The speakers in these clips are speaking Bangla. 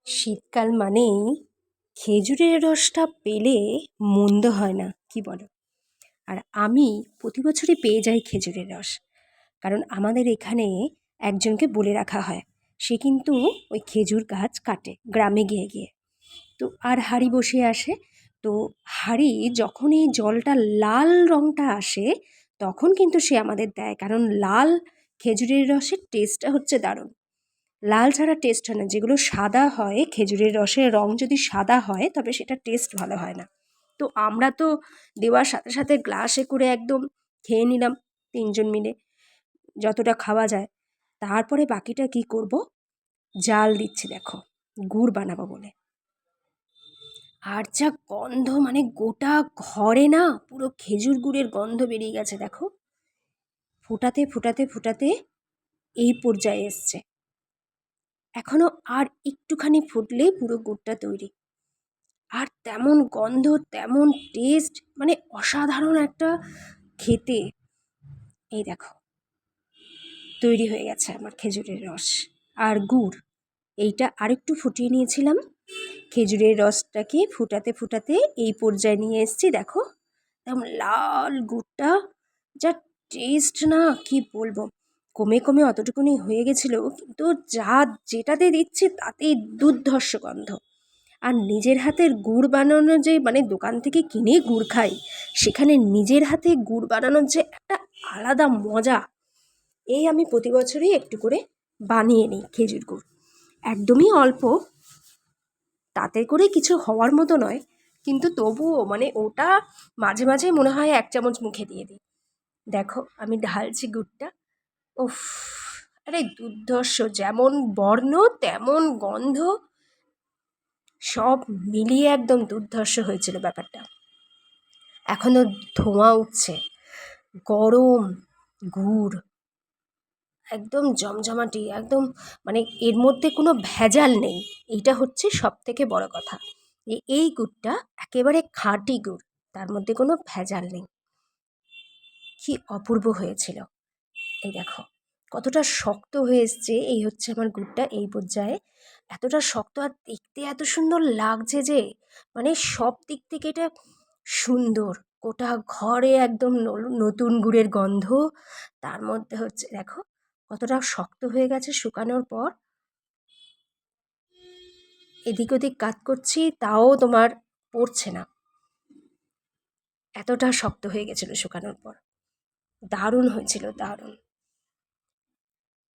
শীতকাল মানেই খেজুরের রসটা পেলে মন্দ হয় না, কি বলো? আর আমি প্রতি বছরই পেয়ে যাই খেজুরের রস। কারণ আমাদের এখানে একজনকে বলে রাখা হয়, সে কিন্তু ওই খেজুর গাছ কাটে গ্রামে গিয়ে গিয়ে। তো আর হাঁড়ি বসিয়ে আসে। তো হাঁড়ি যখন এই জলটা লাল রঙটা আসে, তখন কিন্তু সে আমাদের দেয়, কারণ লাল খেজুরের রসের টেস্টটা হচ্ছে দারুণ। লাল ছাড়া টেস্ট হয় না। যেগুলো সাদা হয়, খেজুরের রসের রং যদি সাদা হয় তবে সেটা টেস্ট ভালো হয় না। তো আমরা তো দেওয়ার সাথে সাথে গ্লাসে করে একদম খেয়ে নিলাম, তিনজন মিলে যতটা খাওয়া যায়। তারপরে বাকিটা কি করব, জাল দিচ্ছি দেখো, গুড় বানাবো বলে। আর যা গন্ধ, মানে গোটা ঘরে না পুরো খেজুর গুড়ের গন্ধ বেরিয়ে গেছে দেখো। ফোটাতে ফোটাতে ফোটাতে এই পর্যায়ে এসছে। এখনো আর একটুখানি ফুটলেই পুরো গুড়টা তৈরি। আর তেমন গন্ধ, তেমন টেস্ট, মানে অসাধারণ একটা খেতে। এই দেখো, তৈরি হয়ে গেছে আমার খেজুরের রস আর গুড়। এইটা আরেকটু ফুটিয়ে নিয়েছিলাম। খেজুরের রসটাকে ফুটাতে ফুটাতে এই পর্যায়ে নিয়ে এসেছি দেখো। একদম লাল গুড়টা, যা টেস্ট না কি বলবো। কমে কমে অতটুকুনি হয়ে গেছিলো, কিন্তু যা যেটাতে দিচ্ছি তাতেই দুর্ধর্ষ গন্ধ। আর নিজের হাতের গুড় বানানো, যে মানে দোকান থেকে কিনে গুড় খাই, সেখানে নিজের হাতে গুড় বানানোর যে একটা আলাদা মজা। এই আমি প্রতি বছরই একটু করে বানিয়ে নিই খেজুর গুড়, একদমই অল্প, তাতে করে কিছু হওয়ার মতো নয়, কিন্তু তবুও মানে ওটা মাঝে মাঝে মনে হয় 1 চামচ মুখে দিয়ে দিই। দেখো আমি ঢালছি গুড়টা। উফ, আরে দুর্ধর্ষ, যেমন বর্ণ তেমন গন্ধ, সব মিলিয়ে একদম দুর্ধর্ষ হয়েছিল ব্যাপারটা। এখনও ধোঁয়া উঠছে, গরম গুড়, একদম জমজমাটি, একদম মানে এর মধ্যে কোনো ভেজাল নেই। এইটা হচ্ছে সব থেকে বড় কথা, যে এই গুড়টা একেবারে খাঁটি গুড়, তার মধ্যে কোনো ভেজাল নেই। কি অপূর্ব হয়েছিল। এই দেখো কতটা শক্ত হয়ে এসছে, এই হচ্ছে আমার গুড়টা এই পর্যায়ে। এতটা শক্ত আর দেখতে এত সুন্দর লাগছে যে, মানে সব দিক থেকে এটা সুন্দর। গোটা ঘরে একদম নতুন গুড়ের গন্ধ। তার মধ্যে হচ্ছে দেখো কতটা শক্ত হয়ে গেছে শুকানোর পর। এদিক ওদিক কাত করছি তাও তোমার পড়ছে না, এতটা শক্ত হয়ে গেছিলো শুকানোর পর। দারুণ হয়েছিল, দারুণ।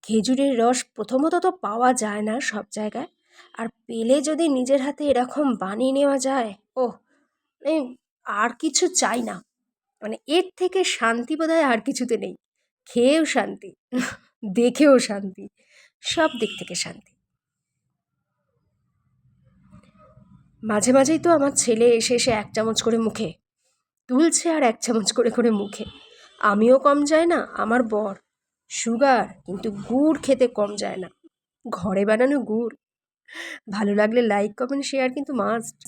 খেজুরের রস প্রথমত তো পাওয়া যায় না সব জায়গায়, আর পেলে যদি নিজের হাতে এরকম বানিয়ে নেওয়া যায়, ওহ, মানে আর কিছু চাই না। মানে এর থেকে শান্তি বোধহয় আর কিছুতে নেই। খেয়েও শান্তি, দেখেও শান্তি, সব দিক থেকে শান্তি। মাঝে মাঝেই তো আমার ছেলে এসে এসে 1 চামচ করে মুখে তুলছে, আর 1 চামচ করে করে মুখে। আমিও কম যায় না, আমার বর সুগার, কিন্তু গুড় খেতে কম যায় না। ঘরে বানানো গুড়। ভালো লাগলে লাইক, কমেন্ট, শেয়ার কিন্তু মাস্ট।